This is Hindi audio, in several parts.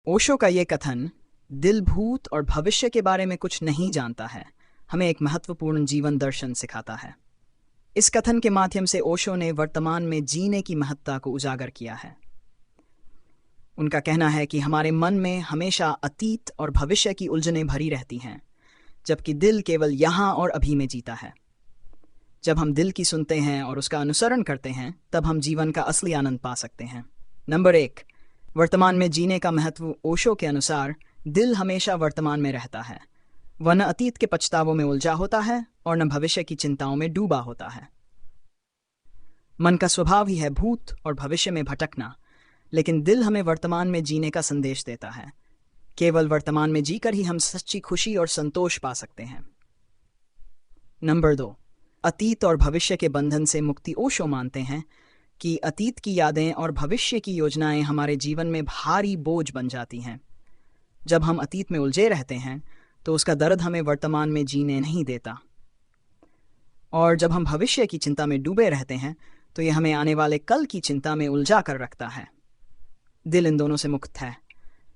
ओशो का ये कथन दिल भूत और भविष्य के बारे में कुछ नहीं जानता है, हमें एक महत्वपूर्ण जीवन दर्शन सिखाता है। इस कथन के माध्यम से ओशो ने वर्तमान में जीने की महत्ता को उजागर किया है। उनका कहना है कि हमारे मन में हमेशा अतीत और भविष्य की उलझनें भरी रहती हैं, जबकि दिल केवल यहाँ और अभी में जीता है। जब हम दिल की सुनते हैं और उसका अनुसरण करते हैं, तब हम जीवन का असली आनंद पा सकते हैं। नंबर 1, वर्तमान में जीने का महत्व। ओशो के अनुसार दिल हमेशा वर्तमान में रहता है। वह न अतीत के पछतावों में उलझा होता है और न भविष्य की चिंताओं में डूबा होता है। मन का स्वभाव ही है भूत और भविष्य में भटकना, लेकिन दिल हमें वर्तमान में जीने का संदेश देता है। केवल वर्तमान में जीकर ही हम सच्ची खुशी और संतोष पा सकते हैं। नंबर 2, अतीत और भविष्य के बंधन से मुक्ति। ओशो मानते हैं कि अतीत की यादें और भविष्य की योजनाएं हमारे जीवन में भारी बोझ बन जाती हैं। जब हम अतीत में उलझे रहते हैं तो उसका दर्द हमें वर्तमान में जीने नहीं देता, और जब हम भविष्य की चिंता में डूबे रहते हैं तो यह हमें आने वाले कल की चिंता में उलझा कर रखता है। दिल इन दोनों से मुक्त है,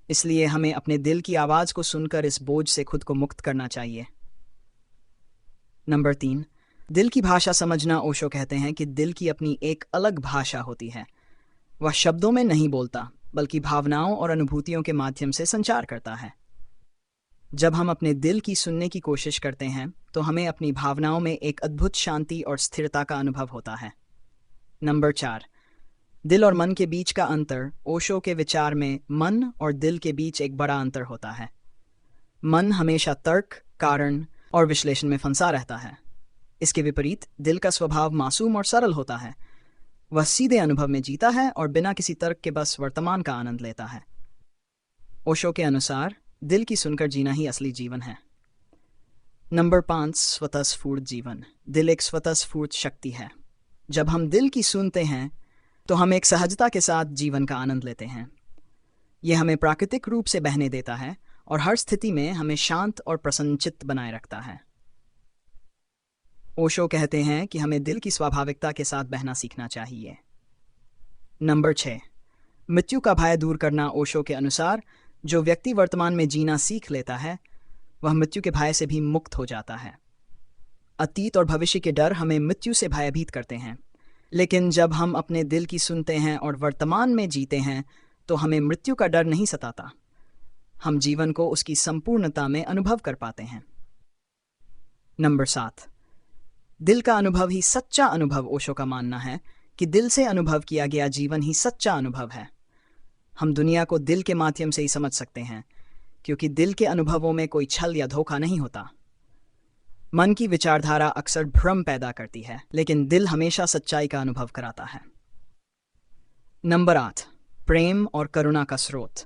इसलिए हमें अपने दिल की आवाज़ को सुनकर इस बोझ से खुद को मुक्त करना चाहिए। नंबर 3, दिल की भाषा समझना। ओशो कहते हैं कि दिल की अपनी एक अलग भाषा होती है। वह शब्दों में नहीं बोलता, बल्कि भावनाओं और अनुभूतियों के माध्यम से संचार करता है। जब हम अपने दिल की सुनने की कोशिश करते हैं तो हमें अपनी भावनाओं में एक अद्भुत शांति और स्थिरता का अनुभव होता है। नंबर 4, दिल और मन के बीच का अंतर। ओशो के विचार में मन और दिल के बीच एक बड़ा अंतर होता है। मन हमेशा तर्क, कारण और विश्लेषण में फंसा रहता है। इसके विपरीत दिल का स्वभाव मासूम और सरल होता है। वह सीधे अनुभव में जीता है और बिना किसी तर्क के बस वर्तमान का आनंद लेता है। ओशो के अनुसार दिल की सुनकर जीना ही असली जीवन है। नंबर 5, स्वतःस्फूर्त जीवन। दिल एक स्वतःस्फूर्त शक्ति है। जब हम दिल की सुनते हैं तो हम एक सहजता के साथ जीवन का आनंद लेते हैं। यह हमें प्राकृतिक रूप से बहने देता है और हर स्थिति में हमें शांत और प्रसन्नचित्त बनाए रखता है। ओशो कहते हैं कि हमें दिल की स्वाभाविकता के साथ बहना सीखना चाहिए। नंबर 6, मृत्यु का भय दूर करना। ओशो के अनुसार जो व्यक्ति वर्तमान में जीना सीख लेता है वह मृत्यु के भय से भी मुक्त हो जाता है। अतीत और भविष्य के डर हमें मृत्यु से भयभीत करते हैं, लेकिन जब हम अपने दिल की सुनते हैं और वर्तमान में जीते हैं तो हमें मृत्यु का डर नहीं सताता। हम जीवन को उसकी संपूर्णता में अनुभव कर पाते हैं। नंबर 7, दिल का अनुभव ही सच्चा अनुभव। ओशो का मानना है कि दिल से अनुभव किया गया जीवन ही सच्चा अनुभव है। हम दुनिया को दिल के माध्यम से ही समझ सकते हैं, क्योंकि दिल के अनुभवों में कोई छल या धोखा नहीं होता। मन की विचारधारा अक्सर भ्रम पैदा करती है, लेकिन दिल हमेशा सच्चाई का अनुभव कराता है। नंबर 8, प्रेम और करुणा का स्रोत।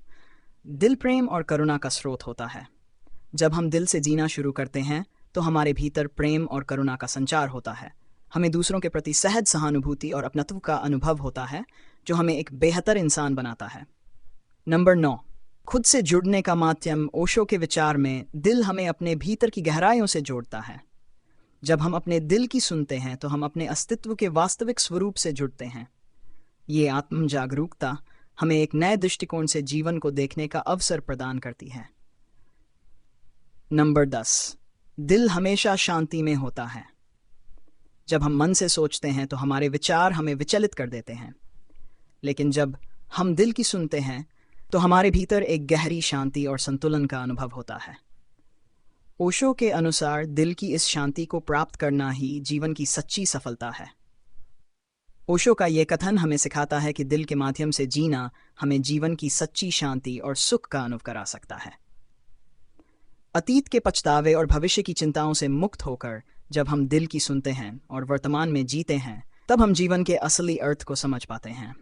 दिल प्रेम और करुणा का स्रोत होता है। जब हम दिल से जीना शुरू करते हैं तो हमारे भीतर प्रेम और करुणा का संचार होता है। हमें दूसरों के प्रति सहज सहानुभूति और अपनत्व का अनुभव होता है, जो हमें एक बेहतर इंसान बनाता है। नंबर 9, खुद से जुड़ने का माध्यम। ओशो के विचार में दिल हमें अपने भीतर की गहराइयों से जोड़ता है। जब हम अपने दिल की सुनते हैं तो हम अपने अस्तित्व के वास्तविक स्वरूप से जुड़ते हैं। ये आत्म जागरूकता हमें एक नए दृष्टिकोण से जीवन को देखने का अवसर प्रदान करती है। नंबर 10, दिल हमेशा शांति में होता है। जब हम मन से सोचते हैं तो हमारे विचार हमें विचलित कर देते हैं, लेकिन जब हम दिल की सुनते हैं तो हमारे भीतर एक गहरी शांति और संतुलन का अनुभव होता है। ओशो के अनुसार दिल की इस शांति को प्राप्त करना ही जीवन की सच्ची सफलता है। ओशो का ये कथन हमें सिखाता है कि दिल के माध्यम से जीना हमें जीवन की सच्ची शांति और सुख का अनुभव करा सकता है। अतीत के पछतावे और भविष्य की चिंताओं से मुक्त होकर जब हम दिल की सुनते हैं और वर्तमान में जीते हैं, तब हम जीवन के असली अर्थ को समझ पाते हैं।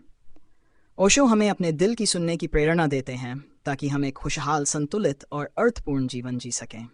ओशो हमें अपने दिल की सुनने की प्रेरणा देते हैं ताकि हम एक खुशहाल, संतुलित और अर्थपूर्ण जीवन जी सकें।